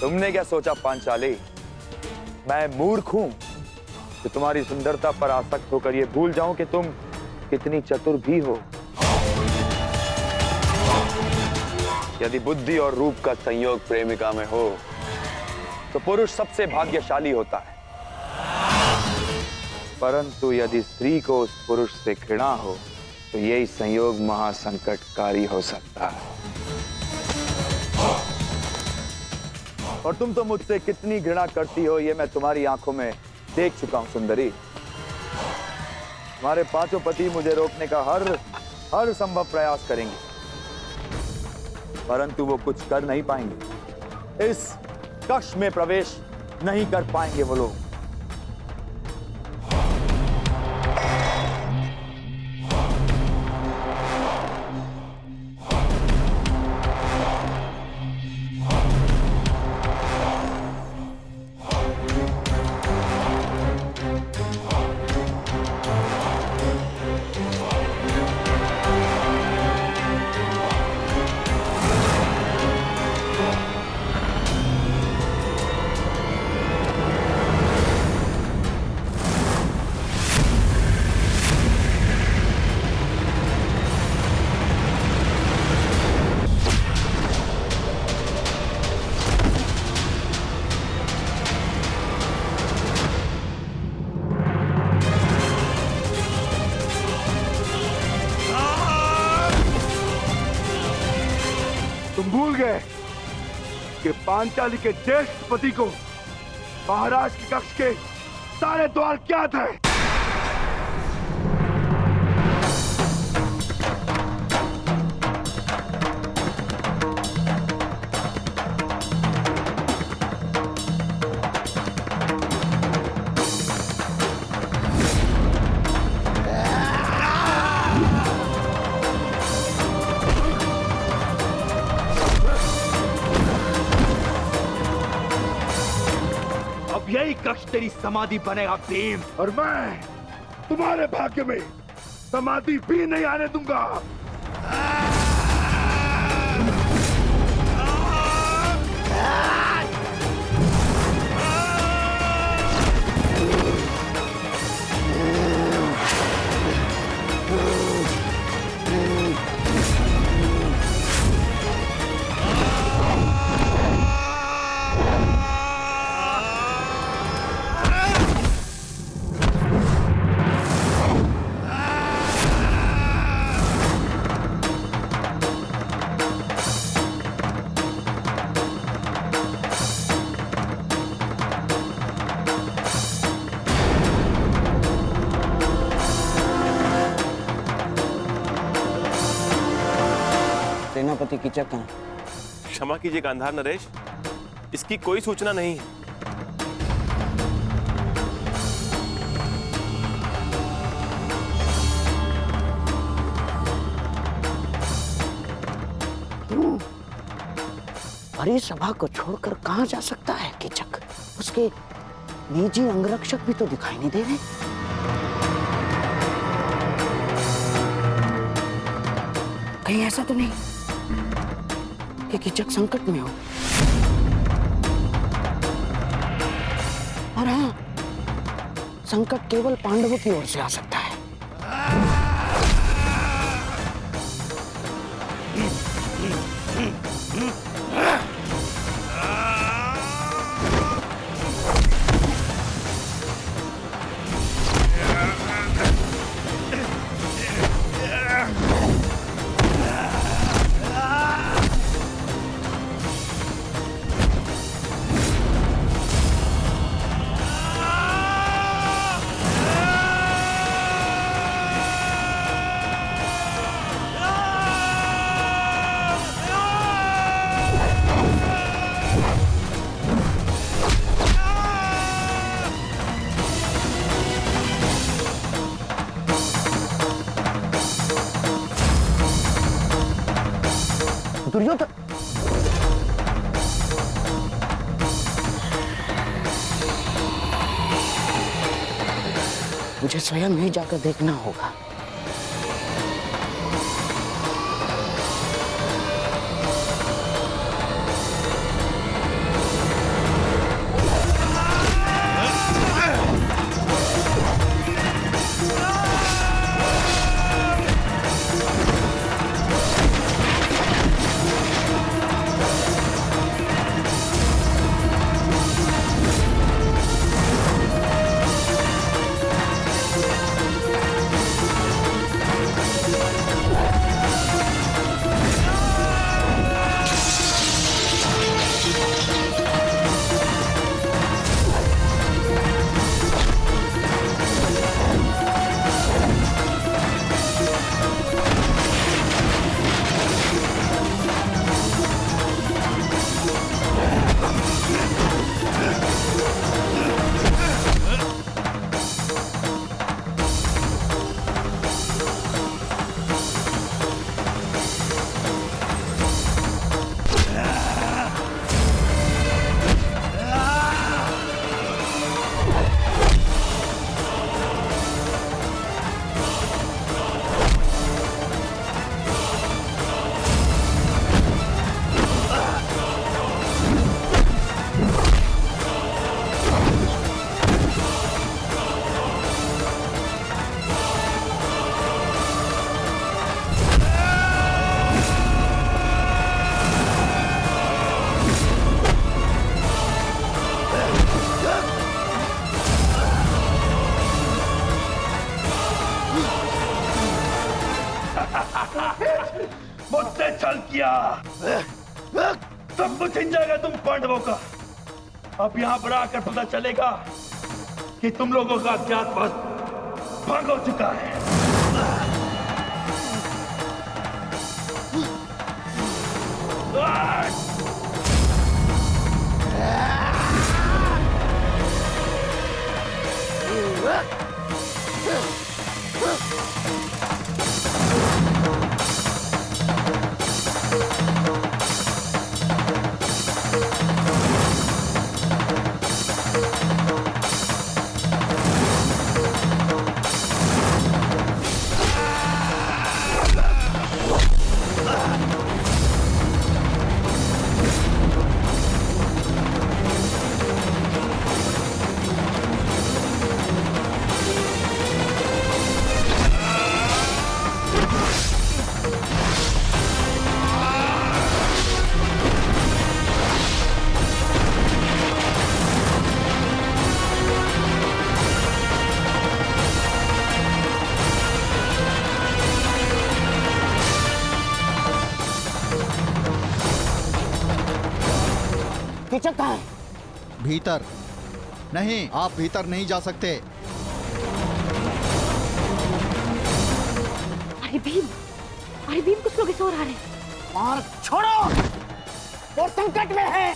तुमने क्या सोचा पांचाली, मैं मूर्ख हूं कि तुम्हारी सुंदरता पर आसक्त होकर ये भूल जाऊं कि तुम कितनी चतुर भी हो। यदि बुद्धि और रूप का संयोग प्रेमिका में हो तो पुरुष सबसे भाग्यशाली होता है, परंतु यदि स्त्री को उस पुरुष से घृणा हो तो यही संयोग महासंकटकारी हो सकता है। और तुम तो मुझसे कितनी घृणा करती हो ये मैं तुम्हारी आंखों में देख चुका हूं सुंदरी। तुम्हारे पांचों पति मुझे रोकने का हर संभव प्रयास करेंगे, परंतु वो कुछ कर नहीं पाएंगे। इस कक्ष में प्रवेश नहीं कर पाएंगे वो लोग। तुम भूल गए कि पांचाली के ज्येष्ठ पति को महाराज के कक्ष के सारे द्वार क्या थे। यही कक्ष तेरी समाधि बनेगा भीम। और मैं तुम्हारे भाग्य में समाधि भी नहीं आने दूंगा। सेनापति कीचक कहाँ? क्षमा कीजिए गांधार नरेश, इसकी कोई सूचना नहीं है। क्यों? बड़ी सभा को छोड़कर कहाँ जा सकता है कीचक? उसके निजी अंगरक्षक भी तो दिखाई नहीं दे रहे। कहीं ऐसा तो नहीं कि कीचक संकट में हो? और हाँ, संकट केवल पांडवों की ओर से आ सकता है। दुर्योधन, मुझे स्वयं ही जाकर देखना होगा। किया। सब कुछ इन जाएगा तुम पांडवों का। अब यहाँ पर आकर पता चलेगा कि तुम लोगों का अज्ञातवास भंग हो चुका है। कीचक कहाँ है? भीतर नहीं, आप भीतर नहीं जा सकते। अरे भीम कुछ लोग इस ओर आ रहे हैं। मार छोड़ो, वो संकट में है।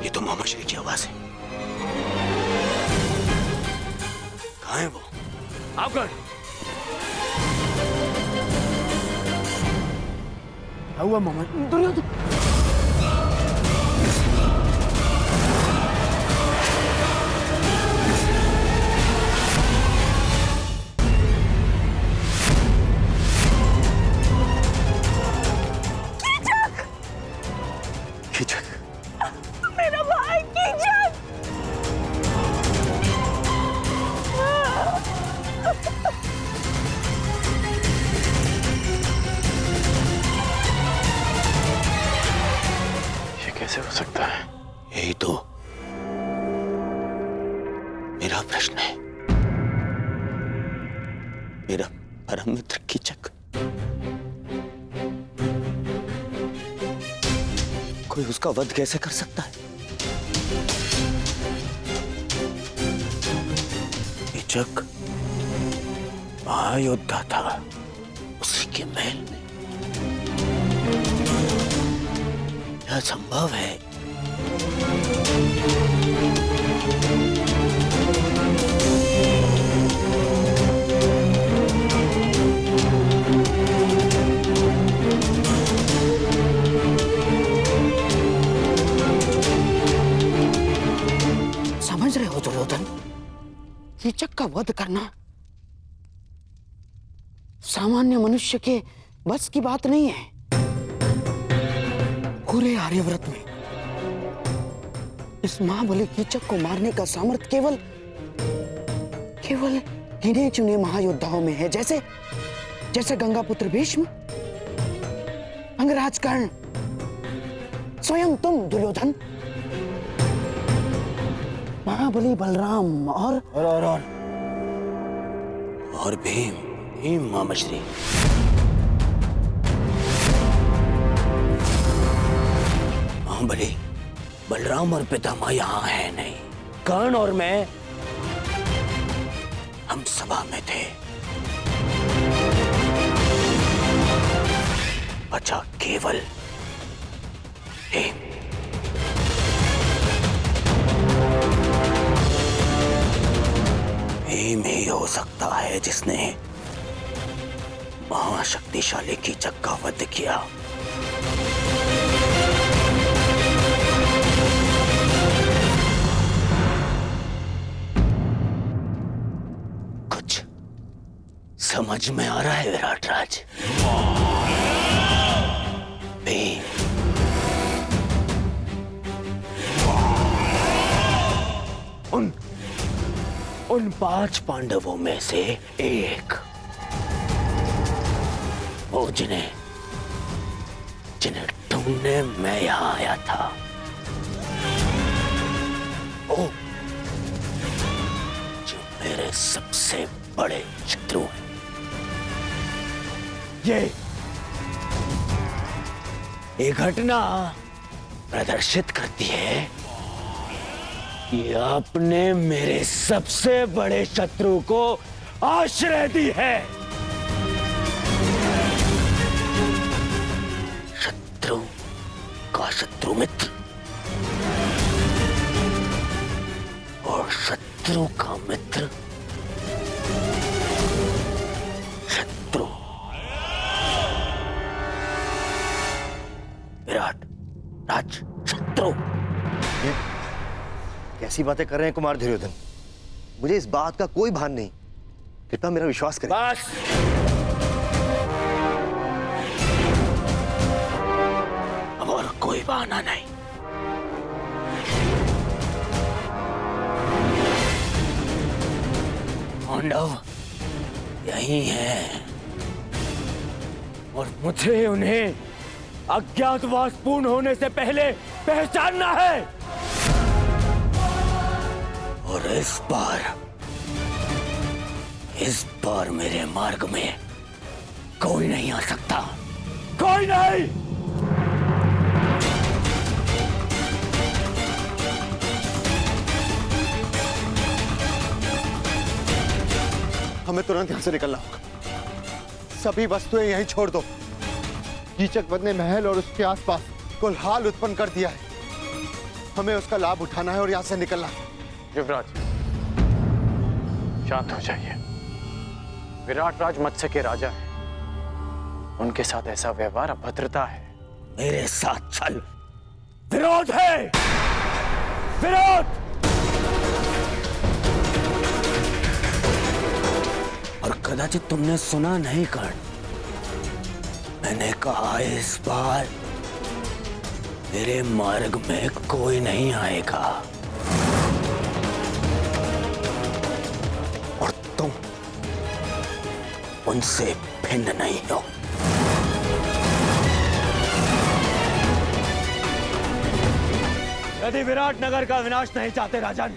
ये तो मोहम्मद शरीफ की आवाज है। कहाँ है वो? आप कौन? क्या हुआ मोहम्मद? दुर्योधन मेरा भाई कीचक। ये कैसे हो सकता है? यही तो मेरा प्रश्न है। मेरा परम मित्र कीचक कोई उसका वध कैसे कर सकता है? कीचक महायोद्धा था, उसी के महल में यह संभव है। समझ रहे हो दुर्योधन? कीचक का वध करना सामान्य मनुष्य के बस की बात नहीं है। पूरे आर्यव्रत में इस महाबली कीचक को मारने का सामर्थ्य केवल गिने चुने महायोद्धाओं में है, जैसे गंगापुत्र भीष्म, अंगराज कर्ण, स्वयं तुम दुर्योधन, महाबली बलराम और भीम मामश्री। महाबली बलराम और पितामह यहाँ है नहीं। कर्ण और मैं हम सभा में थे। बचा केवल भीम। भीम ही हो सकता है जिसने महाशक्तिशाली कीचक का वध किया। कुछ समझ में आ रहा है विराट राज? भीम उन 5 पांडवों में से एक, वो जिन्हें ढूंढने मैं यहां आया था। ओ, जो मेरे सबसे बड़े शत्रु हैं। ये घटना प्रदर्शित करती है कि आपने मेरे सबसे बड़े शत्रु को आश्रय दी है। शत्रु का शत्रु मित्र और शत्रु का मित्र शत्रु। विराट राज शत्रु। कैसी बातें कर रहे हैं कुमार दुर्योधन? मुझे इस बात का कोई भान नहीं। कृपया मेरा विश्वास करें। बस, अब और कोई बहाना नहीं। पांडव यही है और मुझे उन्हें अज्ञातवास पूर्ण होने से पहले पहचानना है। और इस बार मेरे मार्ग में कोई नहीं आ सकता। कोई नहीं। हमें तुरंत यहां से निकलना होगा। सभी वस्तुएं यहीं छोड़ दो। कीचक वध ने महल और उसके आसपास कोलाहल उत्पन्न कर दिया है। हमें उसका लाभ उठाना है और यहां से निकलना है। युवराज, शांत हो जाइए। विराट राज मत्स्य के राजा हैं। उनके साथ ऐसा व्यवहार अभद्रता है। मेरे साथ चल। विरोध है, विरोध। और कदाचित तुमने सुना नहीं कर्ण, मैंने कहा इस बार मेरे मार्ग में कोई नहीं आएगा। और तुम उनसे भिन्न नहीं हो। यदि विराट नगर का विनाश नहीं चाहते राजन,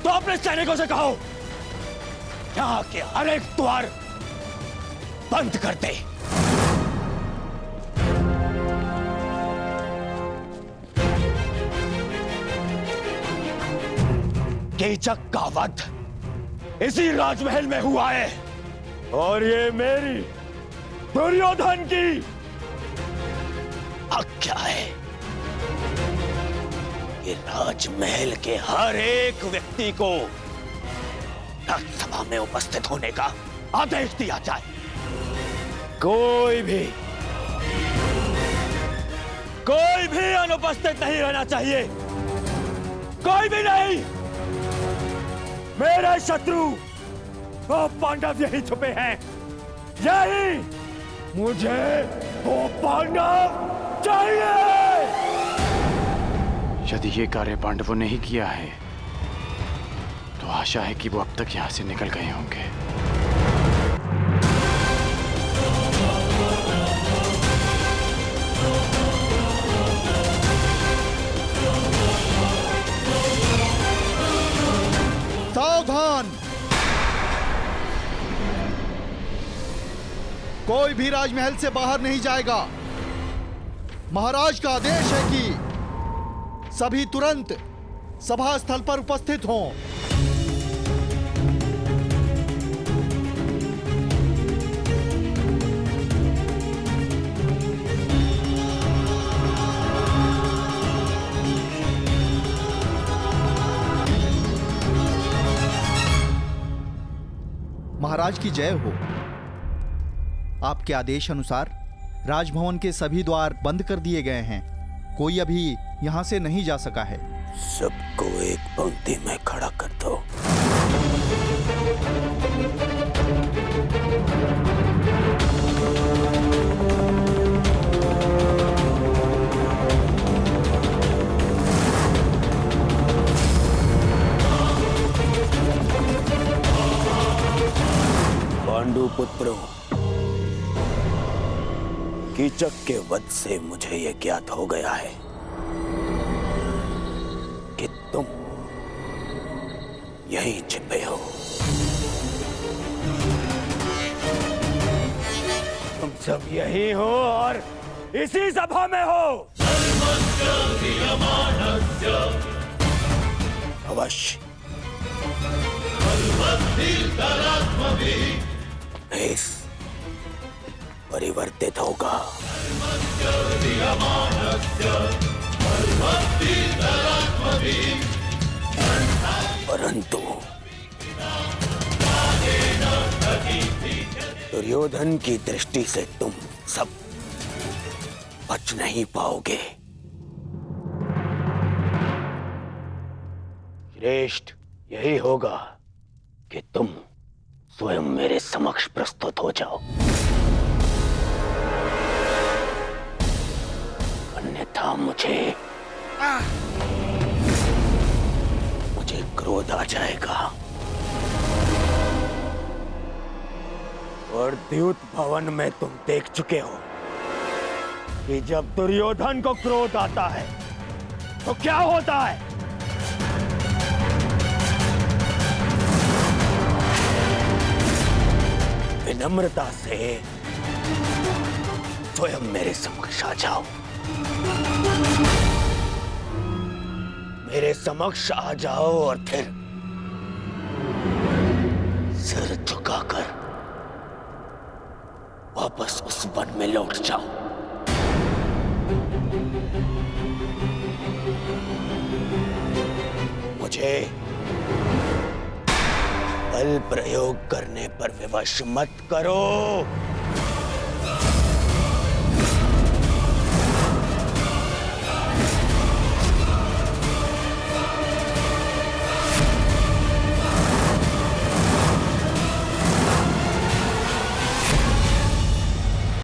तो अपने सैनिकों से कहो यहाँ के हर एक द्वार बंद कर दे। कीचक का वध इसी राजमहल में हुआ है और ये मेरी दुर्योधन की आज्ञा है कि राजमहल के हर एक व्यक्ति को राज्यसभा में उपस्थित होने का आदेश दिया जाए। कोई भी अनुपस्थित नहीं रहना चाहिए। कोई भी नहीं। मेरे शत्रु वो पांडव यही छुपे हैं। यही मुझे वो पांडव चाहिए। यदि ये कार्य पांडवों ने ही किया है तो आशा है कि वो अब तक यहां से निकल गए होंगे। सावधान! कोई भी राजमहल से बाहर नहीं जाएगा। महाराज का आदेश है कि सभी तुरंत सभा स्थल पर उपस्थित हों। महाराज की जय हो। आपके आदेश अनुसार राजभवन के सभी द्वार बंद कर दिए गए हैं। कोई अभी यहां से नहीं जा सका है। सबको एक पंक्ति में खड़ा कर दो। पांडु पुत्रों, कीचक के वध से मुझे यह ज्ञात हो गया है कि तुम यहीं छिपे हो। तुम सब यही हो और इसी सभा में हो। अवश्य भेष परिवर्तित होगा। परंतु दुर्योधन की दृष्टि से तुम सब बच नहीं पाओगे। श्रेष्ठ यही होगा कि तुम स्वयं मेरे समक्ष प्रस्तुत हो जाओ, अन्यथा मुझे क्रोध आ जाएगा और द्यूत भवन में तुम देख चुके हो कि जब दुर्योधन को क्रोध आता है तो क्या होता है। विनम्रता से स्वयं मेरे समक्ष आ जाओ। मेरे समक्ष आ जाओ और फिर सिर झुकाकर वापस उस वन में लौट जाओ। मुझे बल प्रयोग करने पर विवश मत करो।